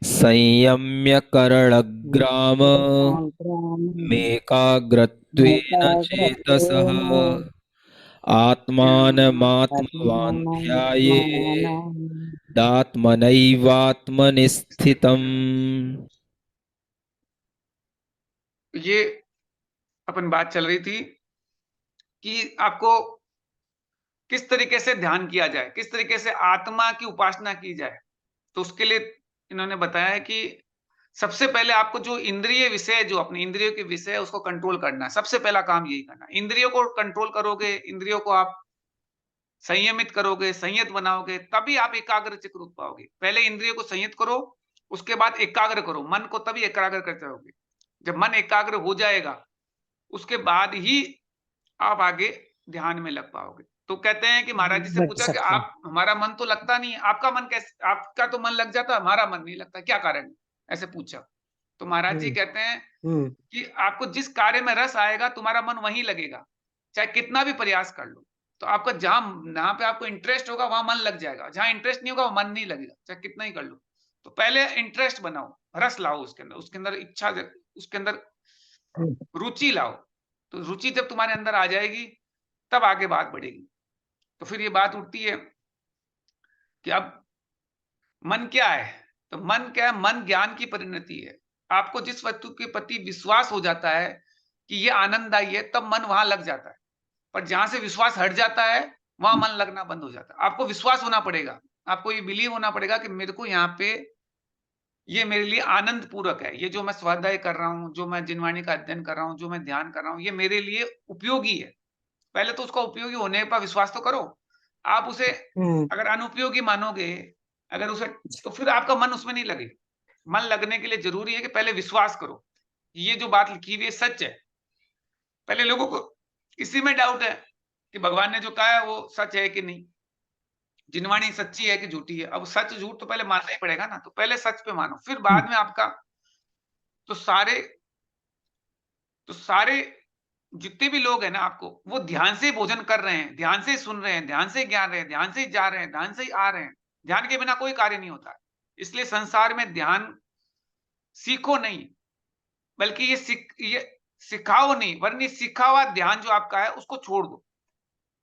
संयम्य करलग्राम मेकाग्रत्वेन चेतसः आत्मानमात्मवान् ध्यायेदात्मनैवात्मनि स्थितम्। ये अपन बात चल रही थी कि आपको किस तरीके से ध्यान किया जाए, किस तरीके से आत्मा की उपासना की जाए। तो उसके लिए इन्होंने बताया है कि सबसे पहले आपको जो इंद्रिय विषय, जो अपनी इंद्रियों के विषय है, उसको कंट्रोल करना है। सबसे पहला काम यही करना है। इंद्रियों को कंट्रोल करोगे, इंद्रियों को आप संयमित करोगे, संयत बनाओगे, तभी आप एकाग्र चित्त हो पाओगे। पहले इंद्रियों को संयत करो, उसके बाद एकाग्र करो मन को, तभी एकाग्र कर जाओगे। जब मन एकाग्र हो जाएगा, उसके बाद ही आप आगे ध्यान में लग पाओगे। तो कहते हैं कि महाराज जी से बैठ पूछा कि सकते हैं। आप, हमारा मन तो लगता नहीं है, आपका मन कैसे, आपका तो मन लग जाता, हमारा मन नहीं लगता, क्या कारण है? ऐसे पूछा। तो महाराज जी कहते हैं कि आपको जिस कार्य में रस आएगा, तुम्हारा मन वहीं लगेगा, चाहे कितना भी प्रयास कर लो। तो आपका जहां पे आपको इंटरेस्ट होगा वहां मन लग जाएगा, जहां इंटरेस्ट नहीं होगा वहां मन नहीं लगेगा, चाहे कितना ही कर लो। तो पहले इंटरेस्ट बनाओ, रस लाओ उसके अंदर इच्छा, उसके अंदर रुचि लाओ। तो रुचि जब तुम्हारे अंदर आ जाएगी, तब आगे बात बढ़ेगी। तो फिर ये बात उठती है कि अब मन क्या है? तो मन क्या है? मन ज्ञान की परिणति है। आपको जिस वस्तु के प्रति विश्वास हो जाता है कि ये आनंददायी है, तब मन वहां लग जाता है। पर जहां से विश्वास हट जाता है, वहां मन लगना बंद हो जाता है। आपको विश्वास होना पड़ेगा, आपको ये बिलीव होना पड़ेगा कि मेरे को यहाँ पे, ये मेरे लिए आनंद पूर्वक है, ये जो मैं स्वाध्याय कर रहा हूँ, जो मैं जिनवाणी का अध्ययन कर रहा हूँ, जो मैं ध्यान कर रहा हूँ, ये मेरे लिए उपयोगी है। पहले तो उसका उपयोगी होने पर विश्वास तो करो। आप उसे अगर अनुपयोगी मानोगे, अगर उसे, तो फिर आपका मन उसमें नहीं लगेगा। मन लगने के लिए जरूरी है कि पहले विश्वास करो, ये जो बात लिखी हुई है सच है। पहले लोगों को इसी में डाउट है कि भगवान ने जो कहा है वो सच है कि नहीं, जिनवाणी सच्ची है कि झूठी है। अब सच झूठ तो पहले मानना ही पड़ेगा ना, तो पहले सच पे मानो, फिर बाद में आपका, तो सारे तो सारे जितने भी लोग हैं ना, आपको वो ध्यान से भोजन कर रहे हैं, ध्यान से सुन रहे हैं, ध्यान से ज्ञान रहे हैं, ध्यान से जा रहे हैं, ध्यान से ही आ रहे हैं। ध्यान के बिना कोई कार्य नहीं होता है। इसलिए संसार में ध्यान सीखो नहीं, बल्कि ये सिखाओ नहीं, वरना सीखा हुआ ध्यान जो आपका है उसको छोड़ दो।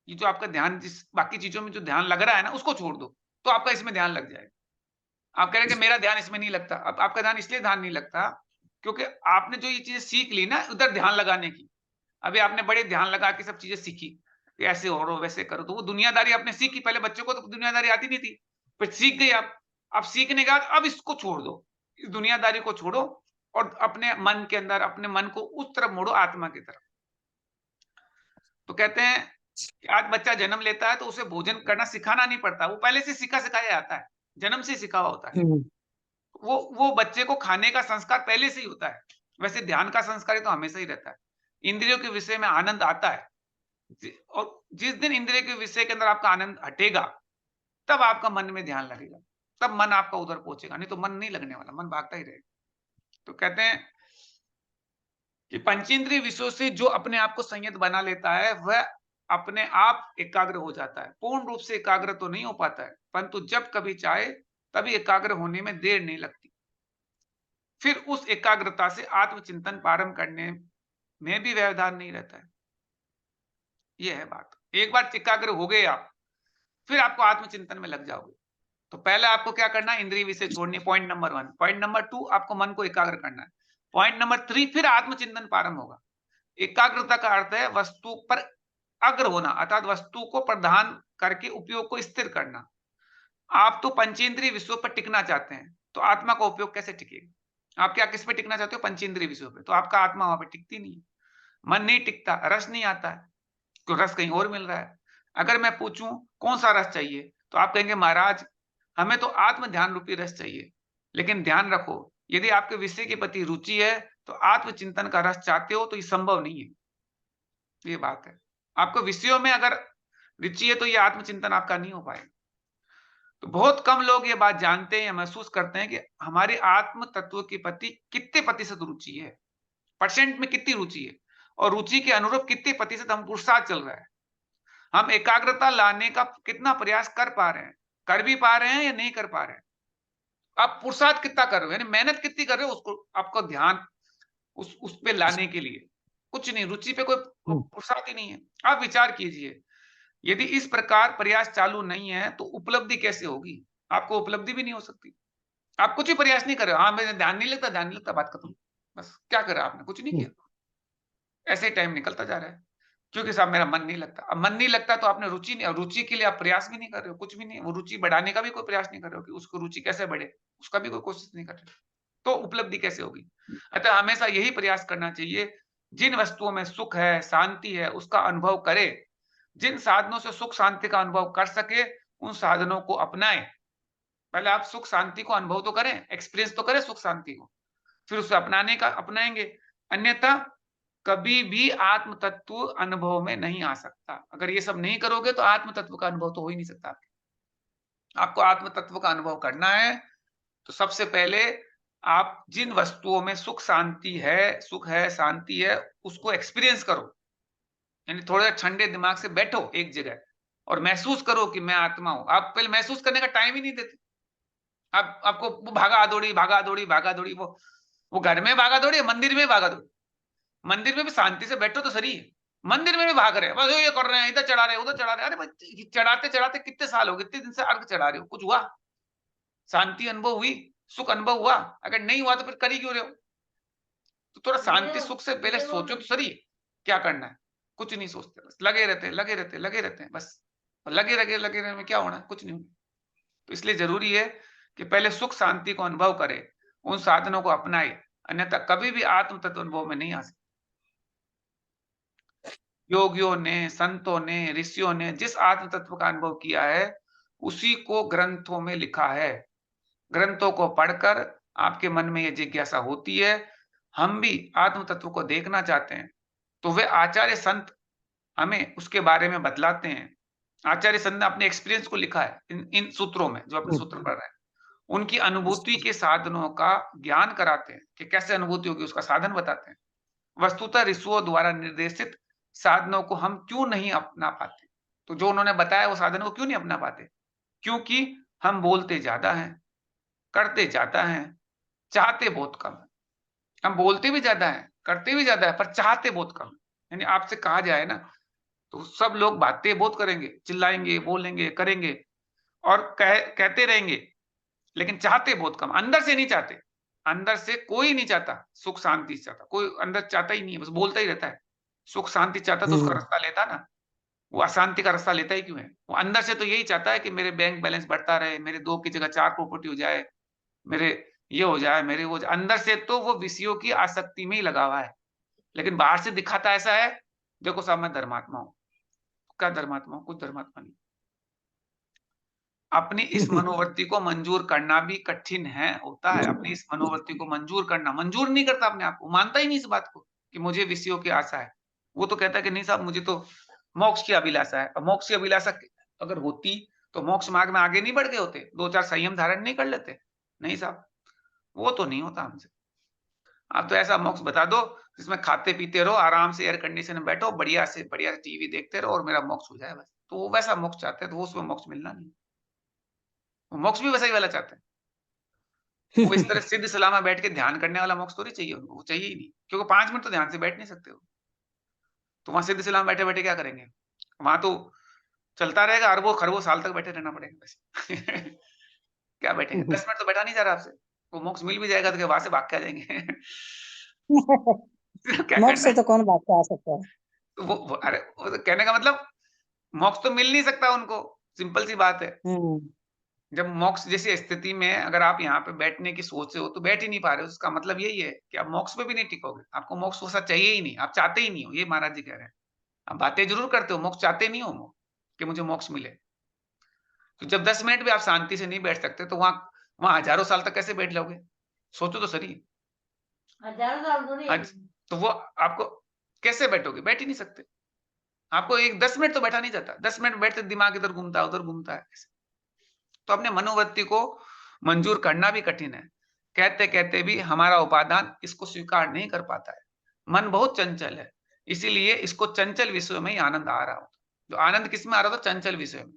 ये जो आपका ध्यान, जिस बाकी चीजों में जो ध्यान लग रहा है ना, उसको छोड़ दो, तो आपका इसमें ध्यान लग जाएगा। आप कह रहे हैं कि मेरा ध्यान इसमें नहीं लगता। अब आपका ध्यान इसलिए ध्यान नहीं लगता क्योंकि आपने जो ये चीजें सीख ली ना उधर ध्यान लगाने की, अभी आपने बड़े ध्यान लगा के सब चीजें सीखी कि ऐसे हो वैसे करो, तो वो दुनियादारी आपने सीखी। पहले बच्चों को तो दुनियादारी आती नहीं थी, फिर सीख गई आप। अब सीखने के बाद अब इसको छोड़ दो, इस दुनियादारी को छोड़ो, और अपने मन के अंदर, अपने मन को उस तरफ मोड़ो, आत्मा की तरफ। तो कहते हैं कि आज बच्चा जन्म लेता है तो उसे भोजन करना सिखाना नहीं पड़ता, वो पहले से सीखा सिखाया आता है, जन्म से सिखा हुआ होता है। वो बच्चे को खाने का संस्कार पहले से ही होता है। वैसे ध्यान का संस्कार तो हमेशा ही रहता है। इंद्रियों के विषय में आनंद आता है, और जिस दिन इंद्रिय के विषय के अंदर आपका आनंद हटेगा, तब आपका मन में ध्यान लगेगा, तब मन आपका उधर पहुंचेगा, नहीं तो मन नहीं लगने वाला, मन भागता ही रहेगा। तो कहते हैं कि पंचेंद्रिय विषयों से जो अपने आप को संयत बना लेता है, वह अपने आप एकाग्र हो जाता है। पूर्ण रूप से एकाग्र तो नहीं हो पाता है, परंतु जब कभी चाहे तभी एकाग्र होने में देर नहीं लगती। फिर उस एकाग्रता से आत्मचिंतन प्रारंभ करने में भी व्यवधान नहीं रहता है। यह है बात। एक बार एकाग्र हो गए आप, फिर आपको आत्मचिंतन में लग जाओगे। तो पहले आपको क्या करना है? इंद्रिय विषय छोड़नी, पॉइंट नंबर 1। पॉइंट नंबर 2, आपको मन को एकाग्र करना है। पॉइंट नंबर 3, फिर आत्मचिंतन प्रारंभ होगा। एकाग्रता का अर्थ है वस्तु पर अग्र होना, अर्थात वस्तु को प्रधान करके उपयोग को स्थिर करना। आप तो पंचेंद्रिय विषयों पर टिकना चाहते हैं, तो आत्मा का उपयोग कैसे टिकेगा? आप क्या किस पे टिकना चाहते हो? पंचेंद्रिय विषयों पे। तो आपका आत्मा वहां पे टिकती नहीं है, मन नहीं टिकता, रस नहीं आता है, तो रस कहीं और मिल रहा है। अगर मैं पूछूं कौन सा रस चाहिए, तो आप कहेंगे महाराज हमें तो आत्म ध्यान रूपी रस चाहिए। लेकिन ध्यान रखो, यदि आपके विषय के प्रति रुचि है, तो आत्मचिंतन का रस चाहते हो, तो ये संभव नहीं है। ये बात है, आपको विषयों में अगर रुचि है तो ये आत्मचिंतन आपका नहीं हो पाएगा। तो बहुत कम लोग ये बात जानते हैं या महसूस करते हैं कि हमारे आत्म तत्व के प्रति कितने प्रतिशत रुचि है, परसेंट में कितनी रुचि है, और रुचि के अनुरूप कितने प्रतिशत हम पुरुषार्थ चल रहा है। हम एकाग्रता लाने का कितना प्रयास कर पा रहे हैं, कर भी पा रहे हैं या नहीं कर पा रहे हैं। आप पुरुषार्थ कितना कर रहे हो, यानी मेहनत कितनी कर रहे हो उसको आपको ध्यान उस पे लाने के लिए। कुछ नहीं, रुचि पे कोई पुरुषार्थ ही नहीं है। आप विचार कीजिए, यदि इस प्रकार प्रयास चालू नहीं है तो उपलब्धि कैसे होगी? आपको उपलब्धि भी नहीं हो सकती। आप कुछ भी प्रयास नहीं कर रहे हो। हाँ, मेरा ध्यान नहीं लगता, बात खत्म। बस क्या करा आपने? कुछ नहीं किया। ऐसे ही टाइम निकलता जा रहा है। क्योंकि साहब मेरा मन नहीं लगता। अब मन नहीं लगता तो आपने रुचि नहीं, रुचि के लिए आप प्रयास भी नहीं कर रहे हो, कुछ भी नहीं। वो रुचि बढ़ाने का भी कोई प्रयास नहीं कर रहे हो कि उसको रुचि कैसे बढ़े, उसका भी कोई कोशिश नहीं कर रहे। तो उपलब्धि कैसे होगी? अतः हमेशा यही प्रयास करना चाहिए, जिन वस्तुओं में सुख है, शांति है, उसका अनुभव करें। जिन साधनों से सुख शांति का अनुभव कर सके, उन साधनों को अपनाएँ। पहले आप सुख शांति को अनुभव तो करें, एक्सपीरियंस तो करें सुख शांति को, फिर उसे अपनाएंगे। अन्यथा कभी भी आत्म तत्व अनुभव में नहीं आ सकता। अगर ये सब नहीं करोगे तो आत्म तत्व का अनुभव तो हो ही नहीं सकता। आपको आत्म तत्व का अनुभव करना है तो सबसे पहले आप जिन वस्तुओं में सुख शांति है, सुख है, शांति है, उसको एक्सपीरियंस करो। यानी थोड़ा ठंडे दिमाग से बैठो एक जगह और महसूस करो कि मैं आत्मा हूं। आप पहले महसूस करने का टाइम ही नहीं देते। आप आपको वो भागा दौड़ी, वो घर में भागा दौड़ी, मंदिर में भागा दौड़ी। मंदिर में भी शांति से बैठो तो सही है। मंदिर में भी भाग रहे हैं, बस ये कर रहे हैं, इधर चढ़ा रहे हैं, उधर चढ़ा रहे हैं। अरे भाई, चढ़ाते चढ़ाते कितने साल हो गए, कितने दिन से अर्घ चढ़ा रहे हो, कुछ हुआ? शांति अनुभव हुई? सुख अनुभव हुआ? अगर नहीं हुआ तो फिर कर ही क्यों रहे हो? तो थोड़ा शांति सुख से पहले सोचो तो सही, क्या करना है। कुछ नहीं सोचते, बस लगे रहते हैं बस। लगे रहने में क्या होना है? कुछ नहीं होना। तो इसलिए जरूरी है कि पहले सुख शांति को अनुभव करें, उन साधनों को अपनाए, अन्यथा कभी भी आत्म तत्व अनुभव में नहीं आ सकते। योगियों ने, संतों ने, ऋषियों ने जिस आत्म तत्व का अनुभव किया है, उसी को ग्रंथों में लिखा है। ग्रंथों को पढ़कर आपके मन में ये जिज्ञासा होती है, हम भी आत्म तत्व को देखना चाहते हैं, तो वे आचार्य संत हमें उसके बारे में बतलाते हैं। आचार्य संत ने अपने एक्सपीरियंस को लिखा है इन सूत्रों में, जो अपने सूत्र पढ़ रहे हैं। उनकी अनुभूति के साधनों का ज्ञान कराते हैं कि कैसे अनुभूति होगी, उसका साधन बताते हैं। वस्तुतः ऋषियों द्वारा निर्देशित साधनों को हम क्यों नहीं अपना पाते? तो जो उन्होंने बताया वो साधन को क्यों नहीं अपना पाते? क्योंकि हम बोलते ज्यादा हैं, करते ज्यादा हैं, चाहते बहुत कम है। हम बोलते भी ज्यादा है, करते भी ज्यादा है, पर चाहते बहुत कम है। यानी आपसे कहा जाए ना, तो सब लोग बातें बहुत करेंगे, चिल्लाएंगे, बोलेंगे, करेंगे और कहते रहेंगे, लेकिन चाहते बहुत कम। अंदर से नहीं चाहते। अंदर से कोई नहीं चाहता सुख शांति चाहता, कोई अंदर चाहता ही नहीं है, बस बोलता ही रहता है। सुख शांति चाहता तो उसका रास्ता लेता ना। वो अशांति का रास्ता लेता ही क्यों है? वो अंदर से तो यही चाहता है कि मेरे बैंक बैलेंस बढ़ता रहे, मेरे 2 की जगह 4 प्रॉपर्टी हो जाए, मेरे ये हो जाए, मेरे वो अंदर से तो वो विषयों की आसक्ति में ही लगा हुआ है। लेकिन बाहर से दिखाता ऐसा है, देखो साहब मैं धर्मात्मा हूँ। क्या धर्मात्मा हूँ? कुछ धर्मात्मा नहीं। अपनी इस मनोवृत्ति को मंजूर करना भी कठिन है, होता है। अपनी इस मनोवृत्ति को मंजूर करना, मंजूर नहीं करता अपने आप को, मानता ही नहीं इस बात को कि मुझे विषयों की आशा है। वो तो कहता है कि नहीं साहब मुझे तो मोक्ष की अभिलाषा है। और मोक्ष की अभिलाषा अगर होती तो मोक्ष मार्ग में आगे नहीं बढ़ गए होते, 2-4 संयम धारण नहीं कर लेते? नहीं साहब, वो तो नहीं होता हमसे। आप तो ऐसा मोक्ष बता दो जिसमें खाते पीते रहो, आराम से एयर कंडीशन में बैठो, बढ़िया से टीवी देखते रहो और मेरा मोक्ष हो जाए बस। तो वो वैसा मोक्ष चाहते हैं, तो वो उसमें मोक्ष मिलना नहीं। वो मोक्ष भी वैसा ही वाला चाहते हैं। वो इस तरह सिद्ध सलामा बैठ के ध्यान करने वाला मोक्ष थोड़ी चाहिए उनको, वो चाहिए ही नहीं। क्योंकि 5 मिनट तो ध्यान से बैठ नहीं सकते हो। तो वहाँ सिद्ध सलामा बैठे-बैठे क्या करेंगे? वहाँ तो चलता रहेगा, अरबों-खरबों साल तक बैठे रहना पड़ेगा वैसे। क्या बैठेंगे? 10 मिनट तो बैठा नहीं जा रहा आपसे। वो मोक्ष मिल भी जाएगा तो क्या वहाँ से भाग के आ जाएँगे? क्या मोक्ष करना से है? तो कौन भाग के आ सकता है? तो वो अरे वो तो कहने का मतलब मोक्ष तो मिल नहीं सकता उनको, सिंपल सी बात है। जब मोक्ष जैसी स्थिति में अगर आप यहाँ पे बैठने की सोच रहे हो तो बैठ ही नहीं पा रहे हो, उसका मतलब यही है कि आप मोक्ष पे भी नहीं टिकोगे। आपको मोक्ष वैसा चाहिए ही नहीं, आप चाहते ही नहीं हो, ये महाराज जी कह रहे हैं। आप बातें जरूर करते हो, मोक्ष चाहते नहीं हो कि मुझे मोक्ष मिले। तो जब 10 मिनट भी आप शांति से नहीं बैठ सकते तो वहाँ वहाँ हजारों साल तक कैसे बैठ लोगे? सोचो तो सही। हजारों साल थोड़ी है। तो वो आपको कैसे बैठोगे? बैठ ही नहीं सकते। आपको एक 10 मिनट तो बैठा नहीं जाता। 10 मिनट बैठते दिमाग इधर घूमता है, उधर घूमता है। तो अपने मनोवृत्ति को मंजूर करना भी कठिन है। कहते-कहते भी हमारा उपादान इसको स्वीकार नहीं कर पाता है। मन बहुत चंचल है, इसीलिए इसको चंचल विषयों में ही आनंद आ रहा होता है। जो आनंद किसमें आ रहा था? चंचल विषय में।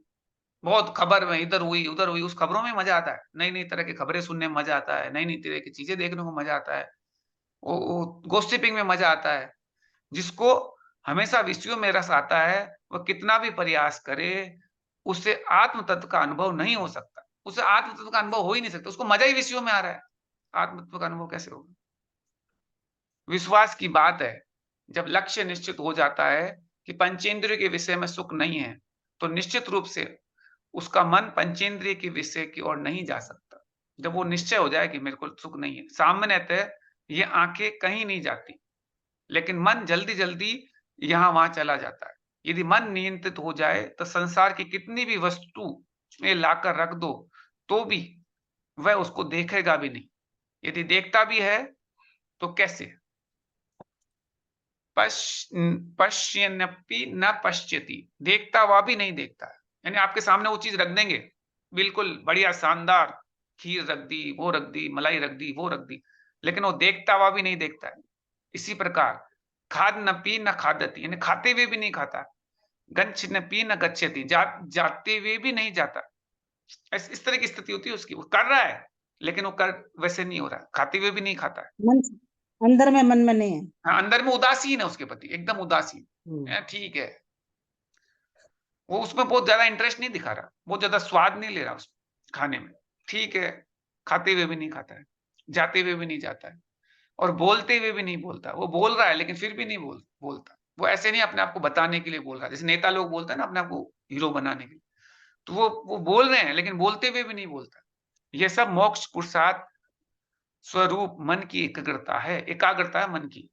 बहुत खबर में इधर हुई उधर हुई, उस खबरों में मजा आता है, नई नई तरह की खबरें सुनने में मजा आता है, नई नई तरह की चीजें देखने को मजा आता है, वो गॉसिपिंग में मजा आता है। जिसको हमेशा विषयों में रस आता है, वह कितना भी प्रयास करे, उससे आत्म तत्व का अनुभव नहीं हो सकता। उससे आत्म तत्व का अनुभव हो ही नहीं सकता, उसको मजा ही विषयों में आ रहा है, आत्म तत्व का अनुभव कैसे होगा? विश्वास की बात है, जब लक्ष्य निश्चित हो जाता है कि पंचेंद्रिय के विषय में सुख नहीं है, तो निश्चित रूप से उसका मन पंचेंद्रिय के विषय की ओर नहीं जा सकता। जब वो निश्चय हो जाए कि मेरे को सुख नहीं है, सामान्यतः ये आंखें कहीं नहीं जाती, लेकिन मन जल्दी-जल्दी यहाँ-वहाँ चला जाता है। यदि मन नियंत्रित हो जाए, तो संसार की कितनी भी वस्तु में लाकर रख दो, तो भी वह उसको देखेगा भी नहीं। यदि देखता भी है, तो कैसे? पश्यन्नपि न पश्यति, देखता हुआ भी नहीं देखता है। यानी आपके सामने वो चीज रख देंगे, बिल्कुल बढ़िया शानदार, खीर रख दी, वो रख दी, मलाई रख दी, वो रख दी, लेकिन वो देखता हुआ भी नहीं देखता है। इसी प्रकार खादन्नपि न खादति, यानी खाते हुए भी नहीं खाता, गच्छन्नपि न गच्छति, जाते हुए भी नहीं जाता। इस तरह की स्थिति होती है उसकी, वो कर रहा है, लेकिन वो कर वैसे नहीं हो रहा है, खाते हुए भी नहीं खाता है। मन अंदर में, मन में नहीं है। हाँ, अंदर में उदासीन है उसके प्रति, एकदम उदासीन। ठीक है, वो उसमें बहुत ज्यादा इंटरेस्ट नहीं दिखा रहा, बहुत ज्यादा स्वाद नहीं ले रहा उस खाने में। ठीक है, खाते हुए भी नहीं खाता है, जाते हुए भी नहीं जाता है, और बोलते हुए भी नहीं बोलता। वो बोल रहा है लेकिन फिर भी नहीं बोलता। वो ऐसे नहीं अपने आप को बताने के लिए बोल रहा है, जैसे नेता लोग बोलते हैं ना अपने आप को हीरो बनाने के लिए, तो वो बोल रहे हैं लेकिन बोलते हुए भी नहीं बोलता। ये सब मोक्ष पुरुषार्थ स्वरूप मन की एकाग्रता है मन की।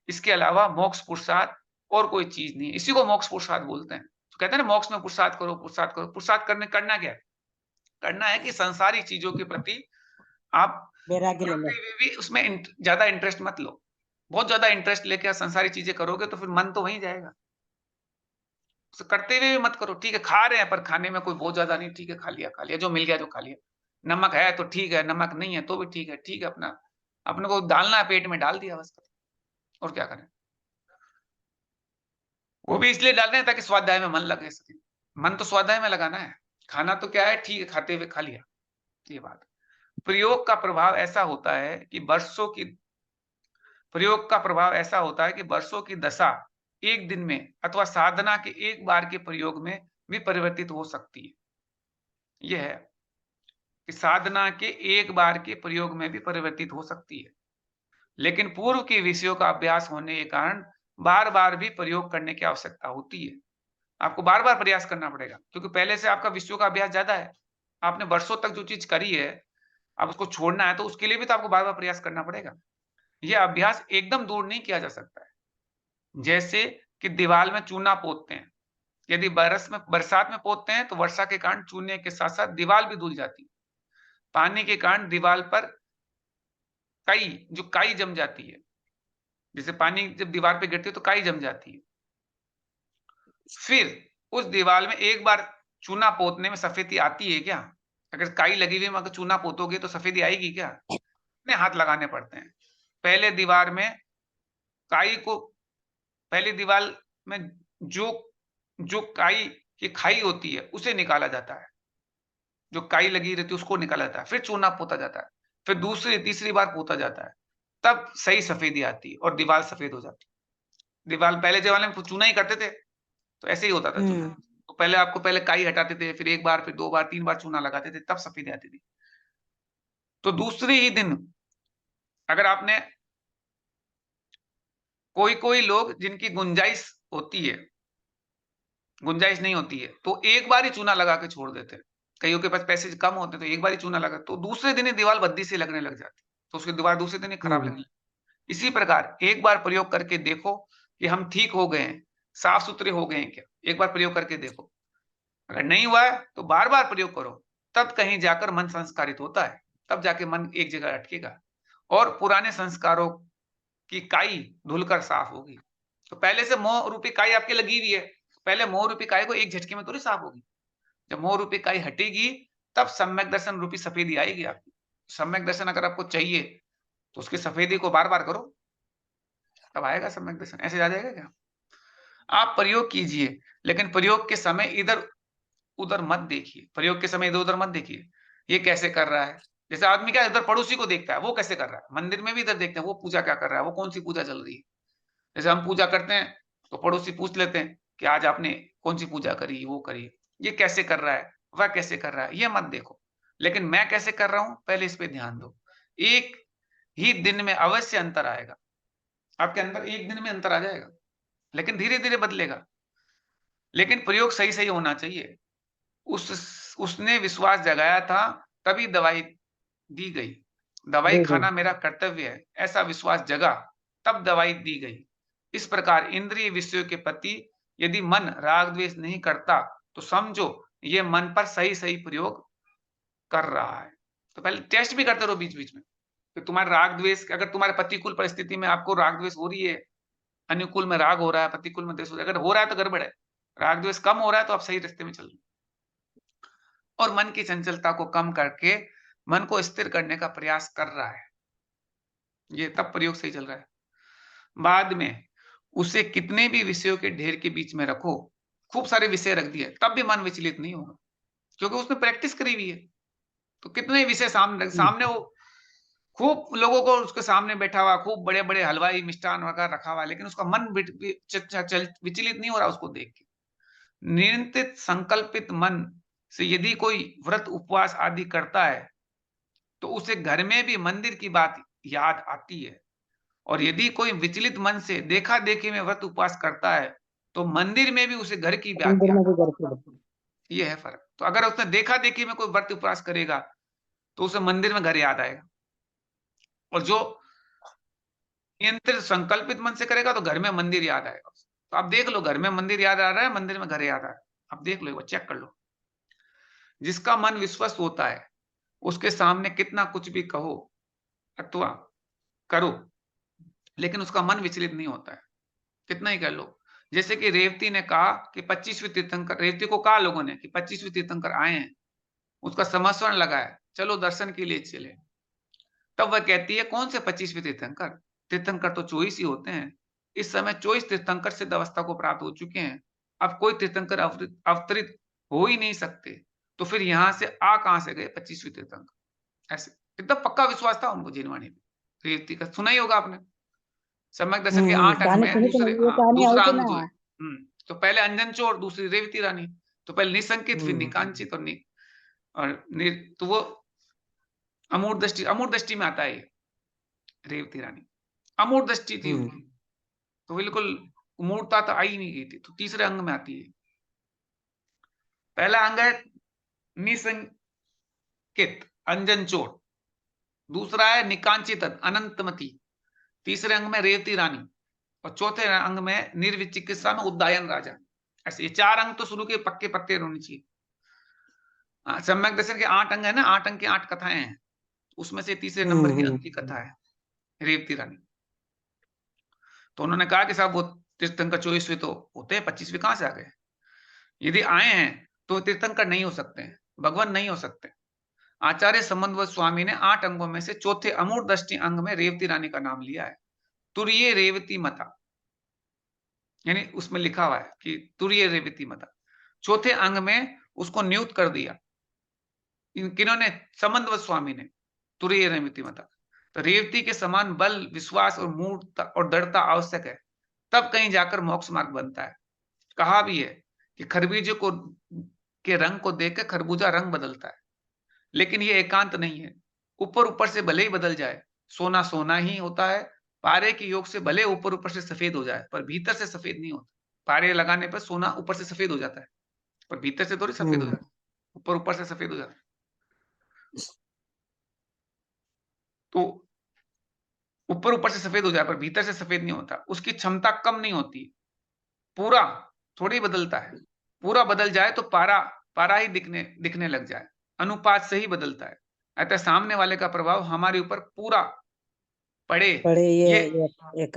इसके अलावा मोक्ष पुरुषार्थ और कोई चीज नहीं है, इसी को मोक्ष पुरुषार्थ बोलते हैं। तो कहते हैं ना मोक्ष में पुरुषार्थ करो, पुरुषार्थ करो। पुरुषार्थ करना क्या है? करना है कि संसारी चीजों के प्रति आप वैराग्य ले लो। करते हुए भी उसमें ज्यादा इंटरेस्ट मत लो। बहुत ज्यादा इंटरेस्ट लेके आप संसारी चीजें करोगे तो फिर मन तो वहीं जाएगा। तो करते हुए भी मत करो। ठीक है, खा रहे हैं पर खाने में कोई बहुत ज्यादा नहीं, ठीक है, खा लिया जो मिल गया, जो खा लिया। नमक है तो ठीक है, नमक नहीं है तो भी ठीक है, ठीक है, अपना अपने को डालना है पेट में, डाल दिया बस। और क्या करें? वो भी इसलिए डाल रहे हैं ताकि स्वाध्याय में मन लगे सके। मन तो स्वाध्याय में लगाना है। खाना तो क्या है, ठीक है, खाते हुए खा लिया, ये बात। प्रयोग का प्रभाव ऐसा होता है कि वर्षों की दशा एक दिन में अथवा साधना के एक बार के प्रयोग में भी परिवर्तित हो सकती है। यह है कि साधना के एक बार के प्रयोग में भी परिवर्तित हो सकती है, लेकिन पूर्व के विषयों का अभ्यास होने के कारण बार-बार भी प्रयोग करने की आवश्यकता होती है। आपको बार-बार प्रयास करना पड़ेगा, क्योंकि पहले से आपका विषयों का अभ्यास ज़्यादा है। आपने वर्षों तक जो चीज़ करी है, अब उसको छोड़ना है तो उसके लिए भी तो आपको बार-बार प्रयास करना पड़ेगा। ये अभ्यास एकदम दूर नहीं किया जा सकता है। जैसे कि दीवार में चूना पोतते हैं। यदि बरसात में पोतते हैं तो वर्षा के कारण चूने के साथ-साथ दीवार भी धुल जाती है। पानी के कारण दीवार पर काई जम जाती है। जैसे पानी जब दीवार पे गिरती है तो काई जम जाती है। फिर उस दीवार में एक बार चूना पोतने में सफेदी आती है क्या? अगर काई लगी हुई है मगर चूना पोतोगे तो सफेदी आएगी क्या? कितने हाथ लगाने पड़ते हैं। पहले दीवार में काई को पहली दीवार में जो जो काई की खाई होती है उसे निकाला जाता है। जो काई लगी रहती है उसको निकाला जाता है, फिर चूना पोता जाता है, फिर दूसरी तीसरी बार पोता जाता है, तब सही सफेदी आती है और दीवार सफेद हो जाती है। दीवार पहले जमाने में चूना ही करते थे, तो ऐसे ही होता था चूना। तो पहले आपको पहले काई हटाते थे, फिर 1 बार, फिर 2 बार, 3 बार चूना लगाते थे, तब सफेदी आती थी। तो दूसरे ही दिन अगर आपने कोई-कोई लोग जिनकी गुंजाइश होती है, गुंजाइश नहीं होती है, तो एक बार ही चूना लगा के छोड़ देते हैं। कईयों के पास पैसे कम होते हैं, तो एक बार ही चूना लगा, तो दूसरे दिन ही दीवार भद्दी सी लगने लग जाती है। तो उसकी दीवार दूसरे दिन ही खराब लगने लगती है। इसी प्रकार एक बार प्रयोग करके देखो कि हम ठीक हो गए हैं, साफ-सुथरे हो गए हैं क्या? एक बार प्रयोग करके देखो। अगर नहीं हुआ है, तो बार-बार प्रयोग करो, तब कहीं जाकर मन संस्कारित होता है, तब जाके मन एक जगह अटकेगा और पुराने संस्कारों की काई धुलकर साफ होगी। तो पहले से मोह रूपी काई आपकी लगी हुई है, पहले मोह रूपी काई को एक झटके में थोड़ी साफ होगी। जब मोह रूपी काई हटेगी, तब सम्यक दर्शन रूपी सफेदी आएगी आपकी। सम्यक दर्शन अगर आपको चाहिए, तो उसकी सफेदी को बार-बार करो, तब आएगा सम्यक दर्शन। ऐसे आ जाएगा क्या? आप प्रयोग कीजिए, लेकिन प्रयोग के समय इधर उधर मत देखिए, प्रयोग के समय इधर उधर मत देखिए, ये कैसे कर रहा है। जैसे आदमी क्या इधर पड़ोसी को देखता है, वो कैसे कर रहा है, मंदिर में भी इधर देखते हैं वो पूजा क्या कर रहा है, वो कौन सी पूजा चल रही है। जैसे हम पूजा करते हैं तो पड़ोसी पूछ लेते हैं कि आज आपने कौन सी पूजा करी, वो करी, ये कैसे कर रहा है, वह कैसे कर रहा है, ये मत देखो। लेकिन मैं कैसे कर रहा हूं, पहले इस पे ध्यान दो। एक ही दिन में अवश्य अंतर आएगा, आपके अंदर एक दिन में अंतर आ जाएगा, लेकिन धीरे धीरे बदलेगा। लेकिन प्रयोग सही सही होना चाहिए। उसने विश्वास जगाया था, तभी दवाई दी गई। दवाई खाना मेरा कर्तव्य है, ऐसा विश्वास जगा, तब दवाई दी गई। इस प्रकार इंद्रिय विषयों के प्रति यदि मन राग द्वेष नहीं करता, तो समझो ये मन पर सही सही प्रयोग कर रहा है। तो पहले टेस्ट भी करते रहो बीच बीच में, कि तुम्हारे राग द्वेष, अगर तुम्हारे प्रतिकूल परिस्थिति में आपको राग द्वेष हो रही है, अनुकूल में राग हो रहा है, प्रतिकूल में द्वेष हो रहा है, अगर हो रहा है तो गड़बड़ है। राग द्वेष कम हो रहा है तो आप सही रास्ते में चल रहे हो। और मन की चंचलता को कम करके मन को स्थिर करने का प्रयास कर रहा है, ये तब प्रयोग सही चल रहा है। बाद में उसे कितने भी विषयों के ढेर के बीच में रखो, खूब सारे विषय रख दिए, तब भी मन विचलित नहीं होगा, क्योंकि उसने प्रैक्टिस करी हुई है। तो कितने विषय सामने वो खूब लोगों को उसके सामने बैठा हुआ, खूब बड़े बड़े हलवाई मिष्ठान वगैरह रखा हुआ, लेकिन उसका मन विचलित नहीं हो रहा उसको देख के। नियंत्रित संकल्पित मन से यदि कोई व्रत उपवास आदि करता है, तो उसे घर में भी मंदिर की बात याद आती है। और यदि कोई विचलित मन से देखा देखी में व्रत उपवास करता है, तो मंदिर में भी उसे घर की बात अंदर में याद, भी करते ये है फर्क। तो अगर उसने देखा देखी में कोई व्रत उपवास करेगा, तो उसे मंदिर में घर याद आएगा। और जो नियंत्रित संकल्पित मन से करेगा, तो घर में मंदिर याद आएगा। तो आप देख लो, घर में मंदिर याद आ रहा है, मंदिर में घर याद आ रहा है, आप देख लो, चेक कर लो। जिसका मन विश्वस्त होता है, उसके सामने कितना कुछ भी कहो अथवा करो, लेकिन उसका मन विचलित नहीं होता है, कितना ही कर लो। जैसे कि रेवती ने कहा कि 25वीं तीर्थंकर, रेवती को कहा लोगों ने कि 25वीं तीर्थंकर आए हैं, उसका समस्वरण लगाया, चलो दर्शन के लिए चले। तब वह कहती है कौन से 25वीं तीर्थंकर, तीर्थंकर तो 24 ही होते हैं। इस समय 24 तीर्थंकर सिद्ध अवस्था को प्राप्त हो चुके हैं, अब कोई तीर्थंकर अवतरित हो ही नहीं सकते, तो फिर यहां से आ कहां से गए 25वीं तीर्थंकर। ऐसे एकदम पक्का विश्वास था उनको जिनवाणी में। रेवती का सुना ही होगा आपने, सम्यक दर्शन के 8 अंग कहानी में सुनी तो दूसरे, ये कहानी आई दूसरा थी अंग ना। जो है, तो पहले अंजन चोर, दूसरी रेवती रानी। तो पहले निसंकित, फिर निकांचित तो वो अमूर्त दृष्टि में आता है ये रेवती रानी, अमूर्त दृष्टि थी उनकी, तो बिल्कुल मूर्ता तो आई नहीं गई थी। तो तीसरे अंग में आती है। पहला अंग है निसंकित, अंजन चोर। दूसरा है निकांचित, अनंतमती। तीसरे अंग में रेवती रानी, और चौथे अंग में निर्विचिकित्सा में उद्दायन राजा। ऐसे ये 4 अंग तो शुरू के पक्के पक्के होने चाहिए। सम्यक दर्शन के 8 अंग है ना, 8 अंग की 8 कथाएं हैं, उसमें से तीसरे नंबर की अंग की कथा है रेवती रानी। तो उन्होंने कहा कि साहब वो तीर्थंकर 24वें तो होते हैं, 25वें कहां से आ गए। यदि आए हैं तो तीर्थंकर नहीं हो सकते, भगवान नहीं हो सकते। आचार्य संबंधवत स्वामी ने 8 अंगों में से चौथे अमूर्त दृष्टि अंग में रेवती रानी का नाम लिया है, तुरीय रेवती मता, यानी उसमें लिखा हुआ है कि तुरीय रेवती मता। चौथे अंग में उसको नियुक्त कर दिया किन्होंने, संबंधवत स्वामी ने, तुरीय रेवती मता। तो रेवती के समान बल, विश्वास और मूर्खता और दृढ़ता आवश्यक है, तब कहीं जाकर मोक्ष मार्ग बनता है। कहा भी है कि खरबूजे को के रंग को देखकर खरबूजा रंग बदलता है, लेकिन ये एकांत नहीं है। ऊपर ऊपर से भले ही बदल जाए, सोना सोना ही होता है। पारे के योग से भले ऊपर ऊपर से सफेद हो जाए, पर भीतर से सफेद नहीं होता। पारे लगाने पर सोना ऊपर से सफेद हो जाता है, पर भीतर से थोड़ी सफेद हो जाता है, ऊपर ऊपर से सफेद हो जाता है। तो ऊपर ऊपर से सफेद हो जाए पर भीतर से सफेद नहीं होता। उसकी क्षमता कम नहीं होती, पूरा थोड़ी बदलता है। पूरा बदल जाए तो पारा पारा ही दिखने लग जाए, अनुपात से ही बदलता है। अतः सामने वाले का प्रभाव हमारे ऊपर पूरा पड़े, ये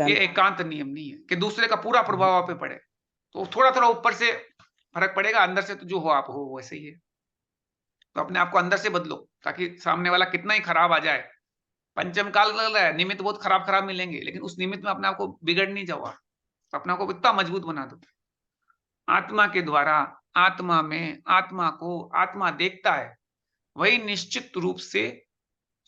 ये एकांत नियम नहीं है कि दूसरे का पूरा प्रभाव आप पे पड़े। तो थोड़ा थोड़ा ऊपर से फर्क पड़ेगा, अंदर से तो जो हो आप हो वैसे ही है। तो अपने आप को अंदर से बदलो, ताकि सामने वाला कितना ही खराब आ जाए, पंचम काल लग रहा है, निमित्त बहुत खराब खराब मिलेंगे, लेकिन उस निमित्त में अपने आप को बिगड़ नहीं जाओ, अपने आप को इतना मजबूत बना दो। आत्मा के द्वारा आत्मा में आत्मा को आत्मा देखता है, वही निश्चित रूप से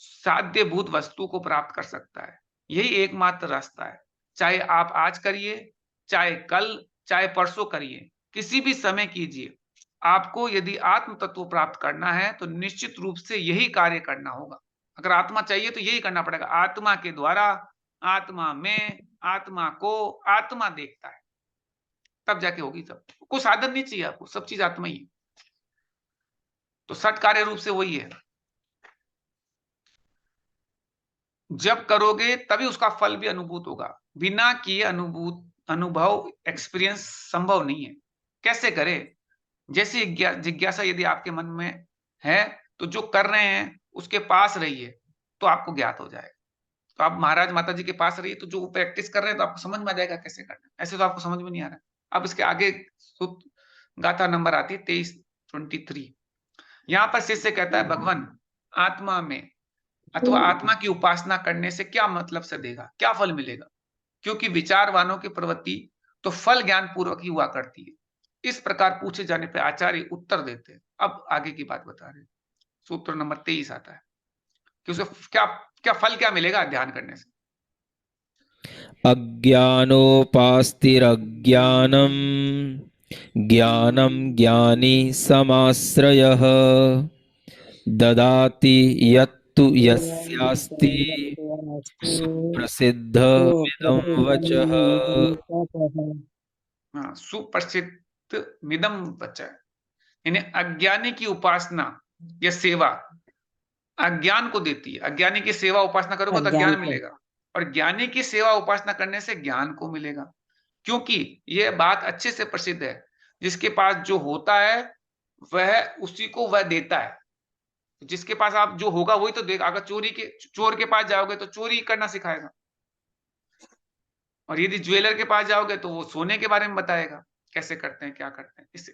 साध्यभूत वस्तु को प्राप्त कर सकता है। यही एकमात्र रास्ता है। चाहे आप आज करिए, चाहे कल, चाहे परसों करिए, किसी भी समय कीजिए। आपको यदि आत्म तत्व प्राप्त करना है तो निश्चित रूप से यही कार्य करना होगा। अगर आत्मा चाहिए तो यही करना पड़ेगा। आत्मा के द्वारा, आत्मा में, आत्मा को आत्मा देखता है, तब जाके होगी सब। कोई साधन नहीं चाहिए आपको, सब चीज आत्मा ही है। तो सट कार्य रूप से वही है। जब करोगे तभी उसका फल भी अनुभूत होगा। बिना किए अनुभव एक्सपीरियंस संभव नहीं है। कैसे करें? जैसी जिज्ञासा यदि आपके मन में है तो जो कर रहे हैं उसके पास रहिए तो आपको ज्ञात हो जाएगा। तो आप महाराज माता जी के पास रहिए, तो जो प्रैक्टिस कर रहे हैं तो आपको समझ में आ जाएगा कैसे करना है। ऐसे तो आपको समझ में नहीं आ रहा। अब इसके आगे गाथा नंबर आती है 23 यहाँ पर शिष्य कहता है, भगवान आत्मा में अथवा आत्मा की उपासना करने से क्या मतलब से देगा, क्या फल मिलेगा? क्योंकि विचारवानों की प्रवृत्ति तो फल ज्ञान पूर्वक ही हुआ करती है। इस प्रकार पूछे जाने पर आचार्य उत्तर देते हैं। अब आगे की बात बता रहे हैं। सूत्र नंबर 23 आता है कि उसे क्या क्या फल क्या मिलेगा ध्यान करने से। अज्ञानोपास्तिरज्ञानं ज्ञानं ज्ञानी समाश्रयः ददाति यत्तु यस्यास्ति सुप्रसिद्धमिदं वचः। सुप्रसिद्ध मिदम वचः, यानी अज्ञानी की उपासना या सेवा अज्ञान को देती है। अज्ञानी की सेवा उपासना करोगे तो ज्ञान मिलेगा, और ज्ञानी की सेवा उपासना करने से ज्ञान को मिलेगा। क्योंकि यह बात अच्छे से प्रसिद्ध है, जिसके पास जो होता है वह उसी को वह देता है। जिसके पास आप जो होगा वही तो देगा। अगर चोर के पास जाओगे तो चोरी करना सिखाएगा, और यदि ज्वेलर के पास जाओगे तो वो सोने के बारे में बताएगा कैसे करते हैं, क्या करते हैं। इससे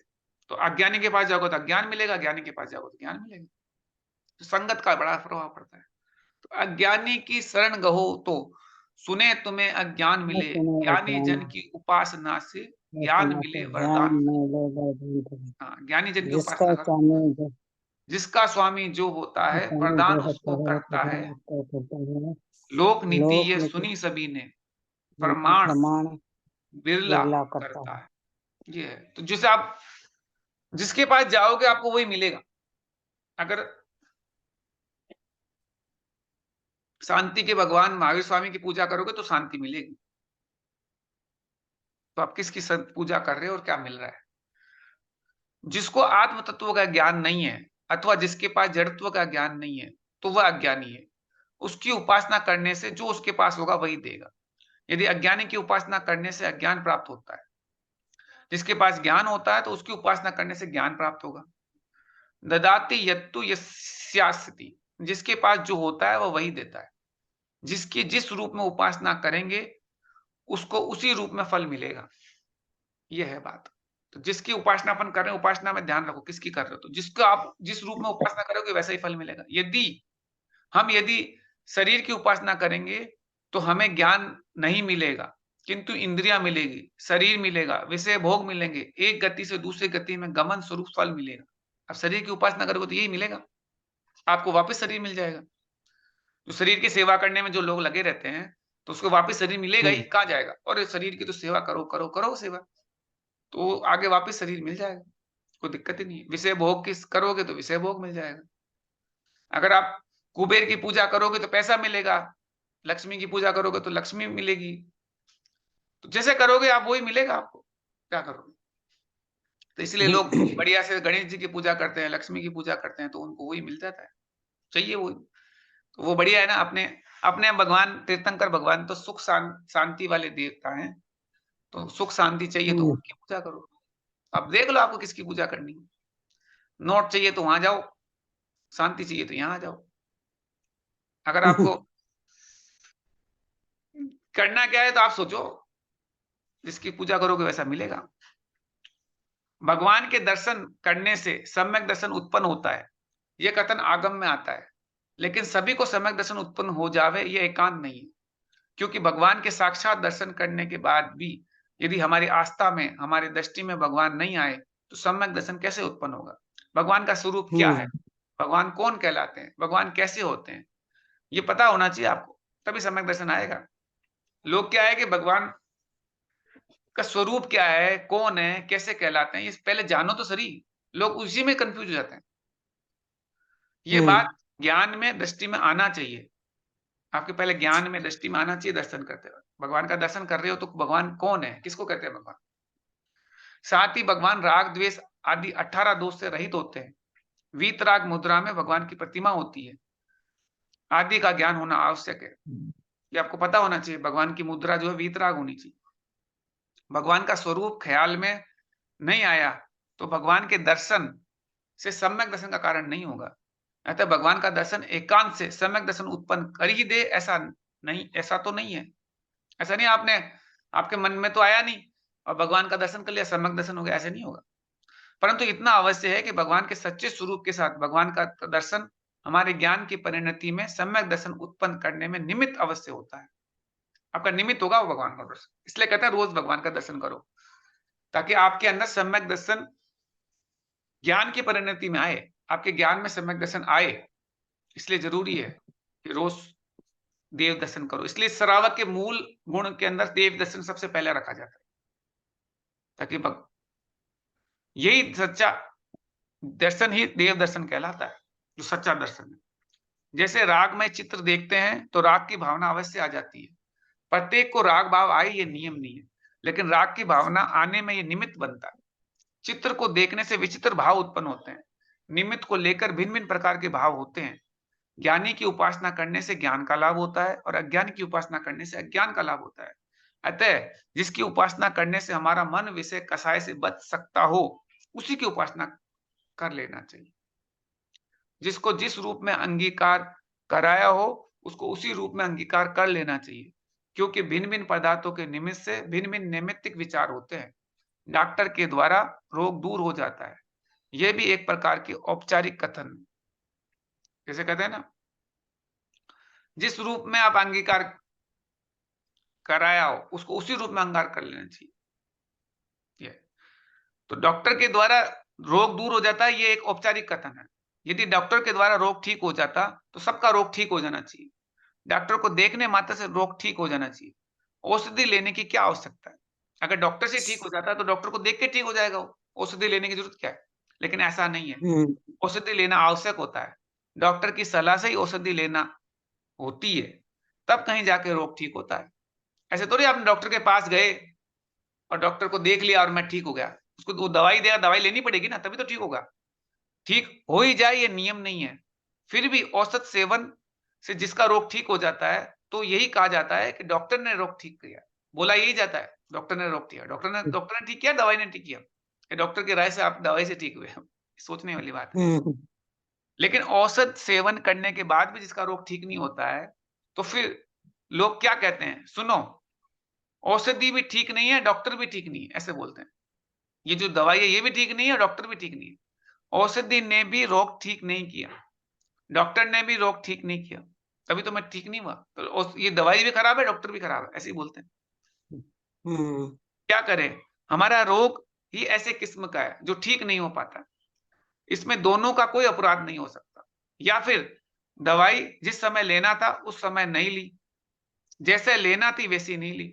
तो अज्ञानी के पास जाओगे तो अज्ञान मिलेगा, ज्ञानी के पास जाओगे तो ज्ञान मिलेगा। तो संगत का बड़ा प्रभाव पड़ता है। तो अज्ञानी की शरण गहो तो सुने तुम्हें अज्ञान मिले, ज्ञानी जन की उपासना से ज्ञान मिले वरदान। हाँ, ज्ञानी जन की उपासना करो। जिसका स्वामी जो होता है वरदान उसको करता है। लोक नीति ये सुनी सभी ने, प्रमाण बिरला करता है। ये है। तो जिसे आप जिसके पास जाओगे आपको वही मिलेगा। अगर शांति के भगवान महावीर स्वामी की पूजा करोगे तो शांति मिलेगी। तो आप किसकी पूजा कर रहे हो और क्या मिल रहा है? जिसको आत्म तत्व का ज्ञान नहीं है अथवा जिसके पास जड़त्व का ज्ञान नहीं है तो वह अज्ञानी है। उसकी उपासना करने से जो उसके पास होगा वही देगा। यदि अज्ञानी की उपासना करने से अज्ञान प्राप्त होता है, जिसके पास ज्ञान होता है तो उसकी उपासना करने से ज्ञान प्राप्त होगा। ददाति यत्तु यस्यास्ति, जिसके पास जो होता है वह वही देता है। जिसकी जिस रूप में उपासना करेंगे उसको उसी रूप में फल मिलेगा। यह है बात। तो जिसकी उपासना अपन कर रहे हैं, उपासना में ध्यान रखो किसकी कर रहे हो। तो जिसको आप जिस रूप में उपासना करोगे वैसा ही फल मिलेगा। यदि शरीर की उपासना करेंगे तो हमें ज्ञान नहीं मिलेगा, किंतु इंद्रियां मिलेगी, शरीर मिलेगा, विषय भोग मिलेंगे, एक गति से दूसरी गति में गमन स्वरूप फल मिलेगा। अब शरीर की उपासना करोगे तो यही मिलेगा, आपको वापस शरीर मिल जाएगा। तो शरीर की सेवा करने में जो लोग लगे रहते हैं तो उसको वापस शरीर मिलेगा ही, कहाँ जाएगा? और शरीर की तो सेवा करो करो करो सेवा, तो आगे वापस शरीर मिल जाएगा, कोई दिक्कत ही नहीं है। विषय भोग किस करोगे तो विषय भोग मिल जाएगा। अगर आप कुबेर की पूजा करोगे तो पैसा मिलेगा, लक्ष्मी की पूजा करोगे तो लक्ष्मी मिलेगी। तो जैसे करोगे आप वही मिलेगा आपको, क्या करोगे। तो इसलिए लोग बढ़िया से गणेश जी की पूजा करते हैं, लक्ष्मी की पूजा करते हैं, तो उनको वही मिल जाता है, चाहिए वही। तो वो बढ़िया है ना। अपने अपने भगवान तीर्थंकर भगवान तो सुख शांति वाले देवता हैं, तो सुख शांति चाहिए तो उनकी पूजा करो। अब देख लो आपको किसकी पूजा करनी है। नोट चाहिए तो वहां जाओ, शांति चाहिए तो यहाँ आ जाओ। अगर आपको करना क्या है तो आप सोचो, जिसकी पूजा करोगे वैसा मिलेगा। भगवान के दर्शन करने से सम्यक दर्शन उत्पन्न होता है, यह कथन आगम में आता है। लेकिन सभी को सम्यक दर्शन उत्पन्न हो जावे यह एकांत नहीं है, क्योंकि भगवान के साक्षात दर्शन करने के बाद भी यदि हमारी आस्था में, हमारी दृष्टि में भगवान नहीं आए तो सम्यक दर्शन कैसे उत्पन्न होगा? भगवान का स्वरूप क्या है? भगवान कौन कहलाते हैं? भगवान कैसे होते हैं? ये पता होना चाहिए आपको, तभी सम्यक दर्शन आएगा। लोग क्या है कि भगवान का स्वरूप क्या है, कौन है, कैसे कहलाते हैं, ये पहले जानो तो सही। लोग उसी में कंफ्यूज हो जाते हैं। ये बात ज्ञान में, दृष्टि में आना चाहिए। आपके पहले ज्ञान में, दृष्टि में आना चाहिए दर्शन करते वक़्त। भगवान का दर्शन कर रहे हो तो भगवान कौन है? किसको कहते हैं भगवान? साथ ही भगवान राग, द्वेष आदि 18 दोष से रहित होते हैं। वीतराग मुद्रा में भगवान की प्रतिमा होती है। आदि का ज्ञान होना आवश्यक है। ये आपको पता होना चाहिए, भगवान की मुद्रा जो है वीतराग होनी चाहिए। भगवान का स्वरूप ख्याल में नहीं आया तो भगवान के दर्शन से सम्यक दर्शन का कारण नहीं होगा। अतः भगवान का दर्शन एकांत से सम्यक दर्शन उत्पन्न कर ही दे, ऐसा नहीं, ऐसा तो नहीं है। ऐसा नहीं आपने, आपके मन में तो आया नहीं और भगवान का दर्शन कर लिया, सम्यक दर्शन हो गया, ऐसे नहीं होगा। परंतु इतना अवश्य है कि भगवान के सच्चे स्वरूप के साथ भगवान का दर्शन हमारे ज्ञान की परिणति में सम्यक दर्शन उत्पन्न करने में निमित्त अवश्य होता है। आपका निमित्त होगा वो भगवान का दर्शन। इसलिए कहते हैं रोज भगवान का दर्शन करो, ताकि आपके अंदर सम्यक दर्शन ज्ञान की परिणति में आए, आपके ज्ञान में सम्यक दर्शन आए। इसलिए जरूरी है कि रोज देव दर्शन करो। इसलिए श्रावक के मूल गुण के अंदर देव दर्शन सबसे पहले रखा जाता है, ताकि यही सच्चा दर्शन ही देव दर्शन कहलाता है, जो सच्चा दर्शन है। जैसे राग में चित्र देखते हैं तो राग की भावना अवश्य आ जाती है। प्रत्येक को राग भाव आए ये नियम नहीं है, लेकिन राग की भावना आने में ये निमित्त बनता है। चित्र को देखने से विचित्र भाव उत्पन्न होते हैं। निमित्त को लेकर भिन्न भिन्न प्रकार के भाव होते हैं। ज्ञानी की उपासना करने से ज्ञान का लाभ होता है और अज्ञान की उपासना करने से अज्ञान का लाभ होता है। अतः जिसकी उपासना करने से हमारा मन विषय कसाय से बच सकता हो, उसी की उपासना कर लेना चाहिए। जिसको जिस रूप में अंगीकार कराया हो, उसको उसी रूप में अंगीकार कर लेना चाहिए, क्योंकि भिन्न भिन्न पदार्थों के निमित्त से भिन्न भिन्न नैमित्तिक विचार होते हैं। डॉक्टर के द्वारा रोग दूर हो जाता है, यह भी एक प्रकार की औपचारिक कथन। जैसे कहते हैं ना, जिस रूप में आप अंगीकार कराया हो, उसको उसी रूप में अंगीकार कर लेना चाहिए। तो डॉक्टर के द्वारा रोग दूर हो जाता है, ये एक औपचारिक कथन है। यदि डॉक्टर के द्वारा रोग ठीक हो जाता तो सबका रोग ठीक हो जाना चाहिए। डॉक्टर को देखने मात्र से रोग ठीक हो जाना चाहिए। औषधि लेने की क्या आवश्यकता है? अगर डॉक्टर से ठीक हो जाता है तो डॉक्टर को देख के ठीक हो जाएगा वो, औषधि लेने की जरूरत क्या है? लेकिन ऐसा नहीं है, औषधि लेना आवश्यक होता है। डॉक्टर की सलाह से ही औषधि लेना होती है, तब कहीं जाके रोग ठीक होता है। ऐसे थोड़ी आप डॉक्टर के पास गए और डॉक्टर को देख लिया और मैं ठीक हो गया, उसको वो दवाई देगा, दवाई लेनी पड़ेगी ना, तभी तो ठीक होगा। ठीक हो ही जाए ये नियम नहीं है। फिर भी औषध सेवन से जिसका रोग ठीक हो जाता है, तो यही कहा जाता है कि डॉक्टर ने रोग ठीक किया। बोला यही जाता है, डॉक्टर ने रोग किया, डॉक्टर ने ठीक किया, दवाई ने ठीक किया। ये डॉक्टर की राय से आप दवाई से ठीक हुए, सोचने वाली बात है। लेकिन औषध सेवन करने के बाद भी जिसका रोग ठीक नहीं होता है, तो फिर लोग क्या कहते हैं, सुनो, औषधि भी ठीक नहीं है, डॉक्टर भी ठीक नहीं है, ऐसे बोलते हैं। ये जो दवाई है ये भी ठीक नहीं है, डॉक्टर भी ठीक नहीं है। औषधि ने भी रोग ठीक नहीं किया, डॉक्टर ने भी रोग ठीक नहीं किया, तभी तो मैं ठीक नहीं हुआ। तो ये दवाई भी खराब है, डॉक्टर भी खराब है, ऐसे ही बोलते हैं। क्या करें, हमारा रोग ही ऐसे किस्म का है जो ठीक नहीं हो पाता। इसमें दोनों का कोई अपराध नहीं हो सकता। या फिर दवाई जिस समय लेना था उस समय नहीं ली, जैसे लेना थी वैसी नहीं ली,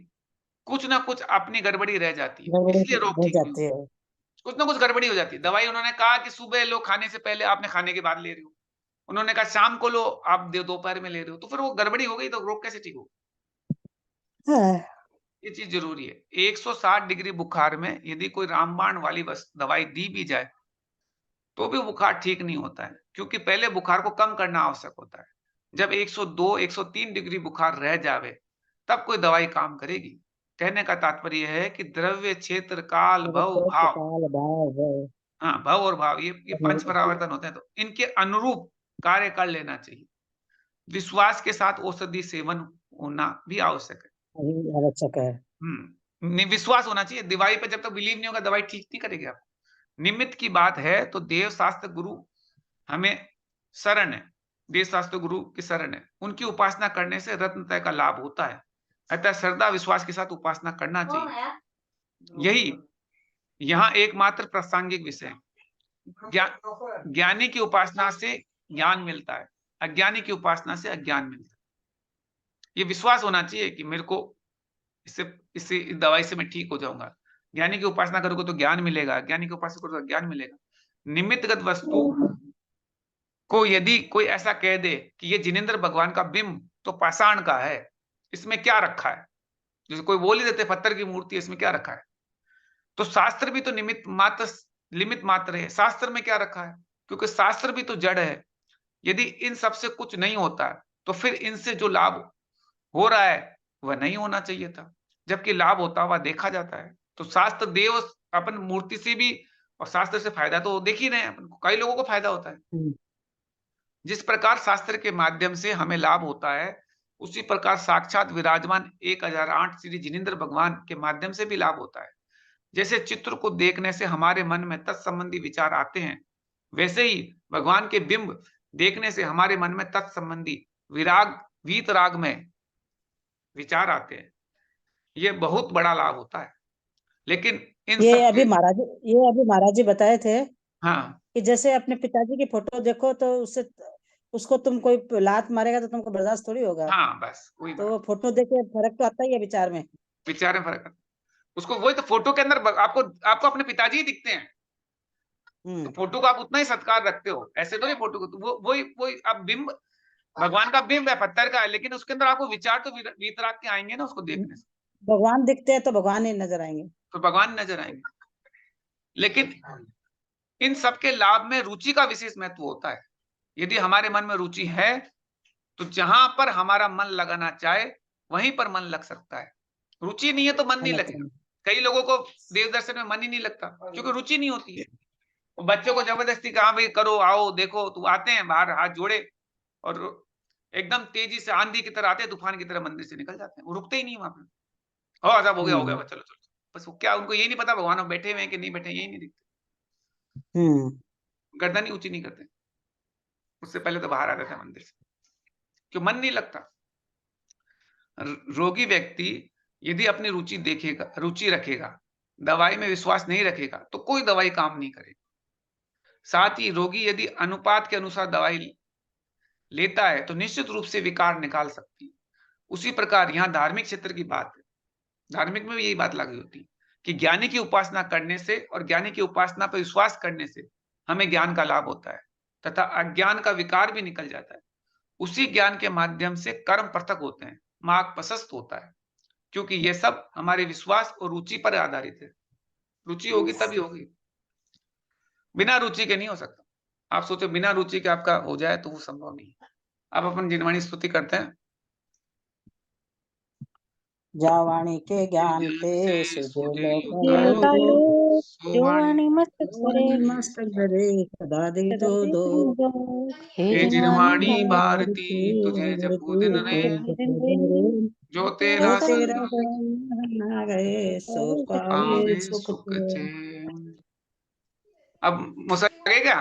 कुछ ना कुछ अपनी गड़बड़ी रह जाती है, इसलिए रोग ठीक नहीं होता। कुछ ना कुछ गड़बड़ी हो जाती है। दवाई उन्होंने कहा कि सुबह लो खाने से पहले, आपने खाने के बाद ले रहे हो। उन्होंने कहा शाम को लो, आप दोपहर में ले रहे हो, तो फिर वो गड़बड़ी हो गई, तो रोग कैसे ठीक होगा? ये चीज जरूरी है। 160 डिग्री बुखार में यदि कोई रामबाण वाली दवाई दी भी जाए तो भी बुखार ठीक नहीं होता है, क्योंकि पहले बुखार को कम करना आवश्यक होता है। जब 102, 103 डिग्री बुखार रह जावे, तब कोई दवाई काम करेगी। कहने का तात्पर्य है कि द्रव्य, क्षेत्र, काल, भव, भाव, हाँ, भव और भाव, ये 5 परावर्तन होते हैं, तो इनके अनुरूप कार्य कर लेना चाहिए। विश्वास के साथ औषधि सेवन होना भी आवश्यक है। आवश्यक है। विश्वास होना चाहिए। दवाई पे जब तक बिलीव नहीं होगा, दवाई ठीक नहीं करेगी आपको। निमित्त की बात है तो देव शास्त्र गुरु हमें शरण है, देव शास्त्र गुरु की शरण है। उनकी उपासना करने से रत्नत्रय का लाभ होता है। अतः श्रद्धा विश्वास के साथ उपासना करना चाहिए। यही यहाँ एकमात्र प्रासंगिक विषय, ज्ञानी की उपासना से ज्ञान मिलता है, अज्ञानी की उपासना से अज्ञान मिलता है। ये विश्वास होना चाहिए कि मेरे को इससे इस दवाई से मैं ठीक हो जाऊंगा। ज्ञानी की उपासना करोगे तो ज्ञान मिलेगा, ज्ञानी की उपासना करोगे तो ज्ञान मिलेगा। निमित्तगत वस्तु को यदि कोई ऐसा कह दे कि ये जिनेंद्र भगवान का बिंब तो पाषाण का है, इसमें क्या रखा है, जैसे कोई बोल ही देते पत्थर की मूर्ति है, इसमें क्या रखा है, तो शास्त्र भी तो लिमिट मात्र है। शास्त्र में क्या रखा है, क्योंकि शास्त्र भी तो जड़ है। यदि इन सबसे कुछ नहीं होता तो फिर इनसे जो लाभ हो रहा है वह नहीं होना चाहिए था, जबकि लाभ होता हुआ देखा जाता है। तो शास्त्र देव अपन मूर्ति से भी और शास्त्र से फायदा तो देख ही रहे हैं, अपन को कई लोगों को फायदा होता है। जिस प्रकार शास्त्र के माध्यम से हमें लाभ होता है, उसी प्रकार साक्षात विराजमान 1008 श्री जिनेंद्र भगवान के माध्यम से भी लाभ होता है। जैसे चित्र को देखने से हमारे मन में तत्संबंधी विचार आते हैं, वैसे ही भगवान के बिंब देखने से हमारे मन में तत्संबंधी वीतराग में विचार आते हैं। ये बहुत बड़ा लाभ होता है। लेकिन ये अभी महाराज जी बताए थे, हाँ, कि जैसे अपने पिताजी की फोटो देखो तो उसको तुम कोई लात मारेगा तो तुमको बर्दाश्त थोड़ी होगा। हाँ, बस वही तो बात। फोटो देख के फर्क तो आता ही है विचार में फर्क आता है। उसको वही तो फोटो के अंदर आपको अपने पिताजी ही दिखते हैं, तो फोटो को आप उतना ही सत्कार रखते हो, ऐसे तो नहीं फोटो को, तो वही अब बिंब भगवान का बिंब है, पत्थर का है, लेकिन उसके अंदर आपको विचार तो वीतराग के आएंगे ना उसको देखने से। भगवान दिखते हैं तो भगवान ही नजर आएंगे, तो भगवान नजर आएंगे। लेकिन इन सबके लाभ में रुचि का विशेष महत्व होता है। यदि हमारे मन में रुचि है तो जहां पर हमारा मन लगाना चाहे वहीं पर मन लग सकता है। रुचि नहीं है तो मन नहीं लगेगा। कई लोगों को देव दर्शन में मन ही नहीं लगता क्योंकि रुचि नहीं होती है। बच्चों को जबरदस्ती कहा भाई करो, आओ देखो, तो आते हैं बाहर हाथ जोड़े और एकदम तेजी से आंधी की तरह आते हैं, तूफान की तरह मंदिर से निकल जाते हैं, वो रुकते ही नहीं वहां पे। और सब हो गया चलो चलो, बस वो क्या, उनको ये नहीं पता भगवान बैठे हुए हैं कि नहीं बैठे, यही नहीं दिखते। गर्दन ही ऊंची नहीं करते, उससे पहले तो बाहर आ जाते हैं मंदिर से, क्यों मन नहीं लगता। रोगी व्यक्ति यदि अपनी रुचि रखेगा, दवाई में विश्वास नहीं रखेगा तो कोई दवाई काम नहीं करेगी। साथ ही रोगी यदि अनुपात के अनुसार दवाई लेता है तो निश्चित रूप से विकार निकाल सकती है। उसी प्रकार यहाँ धार्मिक क्षेत्र की बात है, धार्मिक में भी यही बात लागू होती है कि ज्ञानी की उपासना करने से और ज्ञानी की उपासना पर विश्वास करने से हमें ज्ञान का लाभ होता है तथा अज्ञान का विकार भी निकल जाता है। उसी ज्ञान के माध्यम से कर्म पृथक होते हैं, मार्ग प्रशस्त होता है, क्योंकि ये सब हमारे विश्वास और रुचि पर आधारित है। रुचि होगी तभी होगी, बिना रुचि के नहीं हो सकता। आप सोचो बिना रुचि के आपका हो जाए तो वो संभव नहीं है। अब अपन जिनवाणी स्तुति करते हैं। जावाणी के ज्ञान ते सुजलो मस्तक धरे सदा दे दो हे जिनवाणी भारती तुझे जपू दिन ने, जो तेरा ना गए सो पावे सुख चैन। अब मुझसे आगे क्या